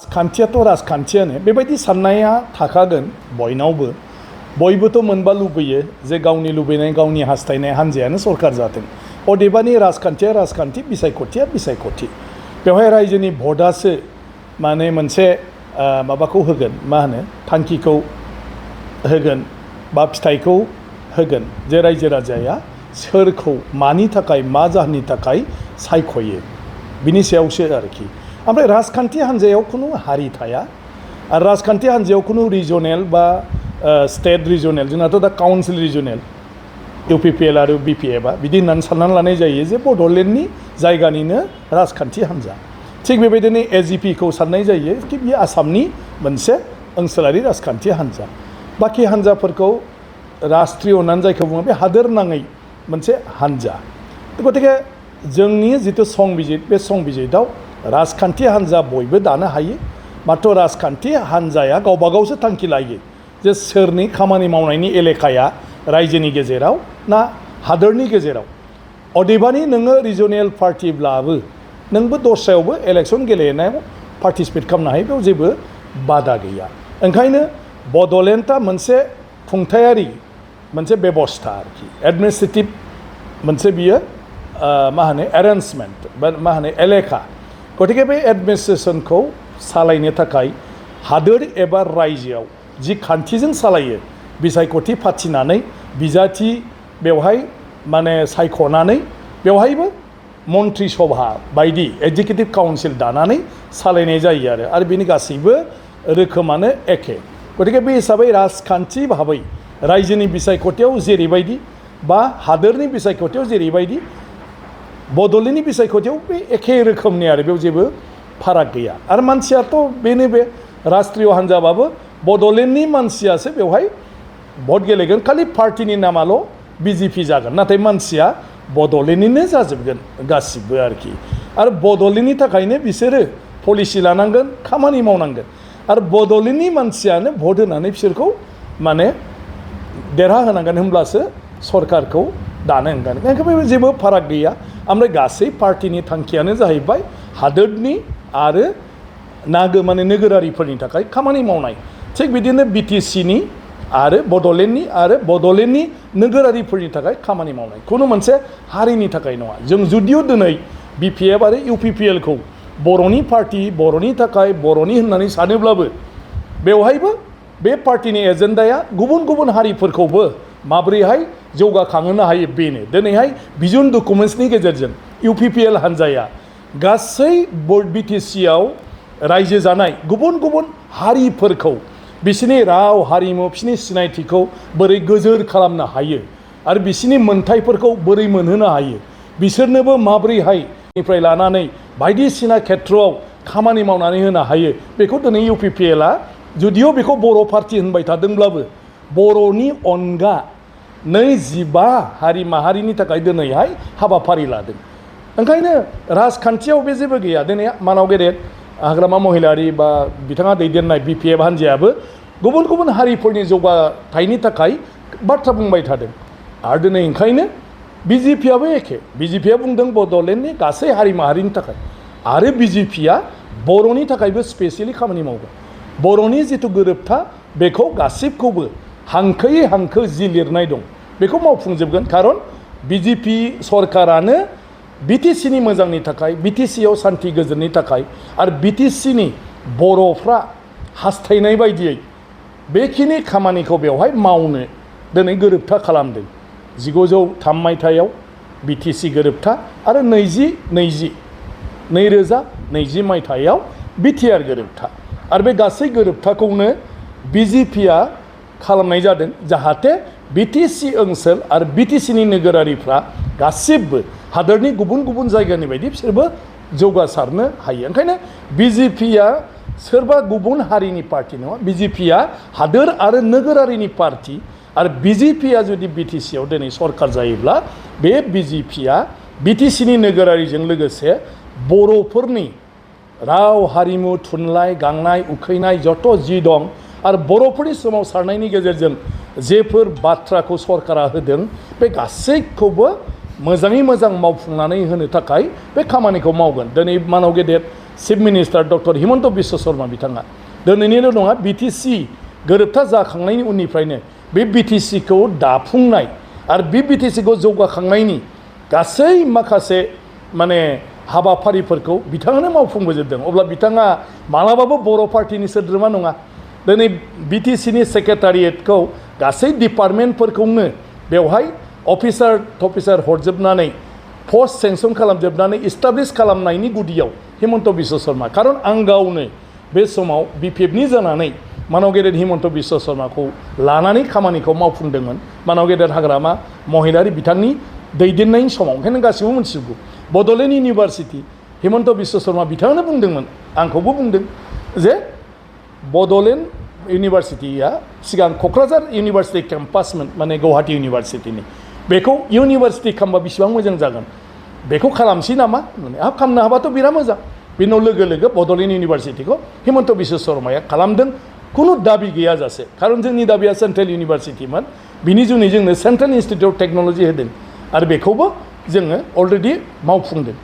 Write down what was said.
राजखान्थियाथ' राजखान्थियानो बेबायदि साननाया थाखागोन बयनावबो बयबोथ' मोनबा लुबैयो जे गावनि लुबैनाय गावनि हास्थायनाय हान्जायानो सरकार जाथों अदेबानि राजखान्थिया राजखान्थि बिसायख'थिया बिसायख'थि बेवहाय रायजोनि भटआसो माने मोनसे माबाखौ होगोन मा होनो थांखिखौ होगोन बा फिथाइखौ होगोन जे रायजो राजाया सोरखौ मानि थाखाय मा जाहोननि थाखाय सायख'यो बिनि सायावसो आरोखि ओमफ्राय राजखान्थि हान्जायाव खुनु हारि थाया आरो राजखान्थि हान्जायाव खुनु रिजनेल बा स्टेट रिजनेल जोंनाथ' दा काउन्सिल रिजनेल इउपिपिएल आरो बिपिएफआ बिदि होननानै साननानै लानाय जायो जे बड'लेण्डनि जायगानिनो राजखान्थि हान्जा थिग बेबायदिनो एजिपिखौ साननाय जायो कि बेयो आसामनि मोनसे ओनसोलारि राजखान्थि हान्जा बाखि हान्जाफोरखौ राष्ट्रीय होननानै जायखौ बुङो बे हादोर नाङै मोनसे हान्जा गतिके जोंनि जिथु संबिजित बे संबिजिताव राजखान्थि हान्जा बयबो दानो हायो माथ्र राजखान्थि हान्जाया गावबा गावसो थांखि लायो जे सोरनि खामानि मावनायनि एलेकाया रायजोनि गेजेराव ना हादोरनि गेजेराव अदेबानि नोङो रिजनेल पार्टिब्लाबो नोंबो दस्रायावबो इलेक्सन गेलेनायाव पार्टिसिपेट खालामनो हायो बेयाव जेबो बादा गैया ओंखायनो बड'लेण्डआ मोनसे खुंथायारि मोनसे बेबस्था आरोखि एडमिनिस्ट्रेटिभ मोनसे बियो मा होनो एरेन्जमेन्ट बा मा होनो एलेका गतिके बे एडमिनिस्ट्रेसनखौ सालायनो थाखाय हादोर एबा रायजोआव जि खान्थिजों सालायो बिसायख'थि फाथिनानै बिजाथि बेवहाय माने सायख'नानै बेवहायबो मन्त्रि सभा बायदि एग्जिकिउटिभ काउन्सिल दानानै सालायनाय जायो आरो बेनि गासैबो रोखोमानो एखे गतिके बे हिसाबै राजखान्थि भाबै रायजोनि बिसायख'थियाव जेरैबायदि बा हादोरनि बिसायख'थियाव जेरैबायदि बड'लेण्डनि बिसायख'थियाव बे एखे रोखोमनि आरो बेयाव जेबो फाराग गैया आरो मानसियाथ' बेनो बे राष्ट्रीय हान्जाबाबो बड'लेण्डनि मानसियासो बेवहाय भट गेलेगोन खालि पार्टिनि नामाल' बिजेपि जागोन नाथाय मानसिया बड'लेण्डनिनो जाजोबगोन गासिबो आरोखि आरो बड'लेण्डनि थाखायनो बिसोरो पलिसि लानांगोन खामानि मावनांगोन आरो बड'लेण्डनि मानसियानो भट होनानै बिसोरखौ माने देरहाहोनांगोन होमब्लासो सरकारखौ दानो होगोन ओंखायनो जेबो फाराग गैया ओमफ्राय गासै पार्टिनि थांखियानो जाहैबाय हादोरनि आरो माने नोगोरारिफोरनि थाखाय खामानि मावनाय थिग बिदिनो बिटिसिनि आरो बड'लेण्डनि नोगोरारिफोरनि थाखाय खामानि मावनाय खुनु मोनसे हारिनि थाखाय नङा जों जुदिअ दिनै बिपिएफ आरो इउपिपिएलखौ बर'नि पार्टि बर'नि थाखाय बर'नि होननानै सानोब्लाबो बेवहायबो बे पार्टिनि एजेन्डाया गुबुन गुबुन हारिफोरखौबो माब्रैहाय जौगाखांहोनो हायो बेनो दिनैहाय भिजन डकुमेन्ट्सनि गेजेरजों इउपिपिएल हान्जाया गासै बिटिसिआव रायजो जानाय गुबुन गुबुन हारिफोरखौ बिसोरनि राव हारिमु बिसोरनि सिनायथिखौ बोरै गोजोर खालामनो हायो आरो बिसोरनि मोनथायफोरखौ बोरै मोनहोनो हायो बिसोरनोबो माब्रैहाय निफ्राय लानानै बायदिसिना खेथ्रआव खामानि मावनानै होनो हायो बेखौ दिनै इउपिपिएलआ जुदिअ बेखौ बर' पार्टि होनबाय थादोंब्लाबो बर'नि अनगा 25 हारि माहारिनि थाखाय दिनैहाय हाबाफारि लादों ओंखायनो राजखान्थियाव बे जेबो गैया दिनै मानाव गेदेर हाग्रामा महिलारि बा बिथाङा दैदेननाय बिपिएफ हान्जायाबो गुबुन गुबुन हारिफोरनि जौगाथायनि थाखाय बाथ्रा बुंबाय थादों आरो दिनै ओंखायनो बिजेपिआबो एखे बिजेपिआ बुंदों बड'लेण्डनि गासै हारि माहारिनि थाखाय आरो बिजेपिआ बर'नि थाखायबो स्पेसियेलि खामानि मावगोन बर'नि जिथु गोरोबथा बेखौ गासिबखौबो हांखोयै हांखो जि लिरनाय दं बेखौ मावफुंजोबगोन खारन बिजेपि सरकारानो बिटिसिनि मोजांनि थाखाय बिटिसिआव सान्थि गोजोननि थाखाय आरो बिटिसिनि बर'फ्रा हास्थायनाय बायदियै बेखिनि खामानिखौ बेवहाय मावनो दिनै गोरोबथा खालामदों 1903 मायथाइयाव बिटिसि गोरोबथा आरो 2020 मायथाइयाव बिटिआर गोरोबथा आरो बे गासै गोरोबथाखौनो बिजेपिआ खालामनाय जादों जाहाथे बिटिसि ओनसोल आरो बिटिसिनि नोगोरारिफ्रा गासिबो हादोरनि गुबुन गुबुन जायगानि बायदि बिसोरबो जौगासारनो हायो ओंखायनो बिजेपिआ सोरबा गुबुन हारिनि पार्टि नङा बिजेपिआ हादोर आरो नोगोरारिनि पार्टि आरो बिजेपिआ जुदि बिटिसिआव दिनै सरकार जायोब्ला बे बिजेपिआ बिटिसिनि नोगोरारिजों लोगोसे बर'फोरनि राव हारिमु थुनलाइ गांनाय उखैनाय जत' जि दं आरो बर'फोरनि सोमावसारनायनि गेजेरजों जेफोर बाथ्राखौ सरकारा होदों बे गासैखौबो मोजाङै मोजां मावफुंनानै होनो थाखाय बे खामानिखौ मावगोन दिनै मानाव गेदेर chief minister doctor Himanta Biswa Sharma बिथाङा दिनैनिल' नङा बिटिसि गोरोबथा जाखांनायनि उननिफ्रायनो बे बिटिसिखौ दाफुंनाय आरो बे बिटिसिखौ जौगाखांनायनि गासै माखासे माने हाबाफारिफोरखौ बिथाङानो मावफुंबोजोबदों। अब्ला बिथाङा मालाबाबो बर' पार्टिनि सोद्रोमा नङा। दिनै बिटिसिनि सेक्रेटारियेटखौ गासै डिपार्टमेन्टफोरखौनो बेवहाय अफिसार हरजोबनानै पस्ट सेंसन खालामजोबनानै इस्टाब्लिश खालामनायनि गुदियाव हिमन्त बिश्व शर्मा। खारन आं गावनो बे समाव बिपिएफनि जानानै मानव गेदेर हिमन्त बिश्व शर्माखौ लानानै खामानिखौ मावफुंदोंमोन। मानव गेदेर हाग्रामा महिलारि बिथांनि दैदेननायनि समाव ओंखायनो गासिबो मिथिजोबगौ। बड'लेण्ड इउनिभारसिटि हिमन्त बिश्व शर्मा बिथाङानो बुंदोंमोन, आंखौबो बुंदों जे बड'लेण्ड इउनिभारसिटिया सिगां क'क्राझार इउनिभारसिटि केम्पासमोन, माने गुवाहाटी इउनिभारसिटिनि। बेखौ इउनिभारसिटि खालामबा बेसेबां मोजां जागोन, बेखौ खालामसै नामा होननानै खालामनो हाबाथ' बिराद मोजां। बेनाव लोगो लोगो बड'लेण्ड इउनिभारसिटिखौ हिमन्त बिश्व शर्माया खालामदों, खुनु दाबि गैयाजासे। खारन जोंनि दाबिया सेन्ट्रेल इउनिभारसिटिमोन, बिनि जुनै जोंनो सेन्ट्रेल इन्स्टिटिउट अफ टेक्न'लजि होदों आरो बेखौबो जोङो अलरेडि मावफुंदों।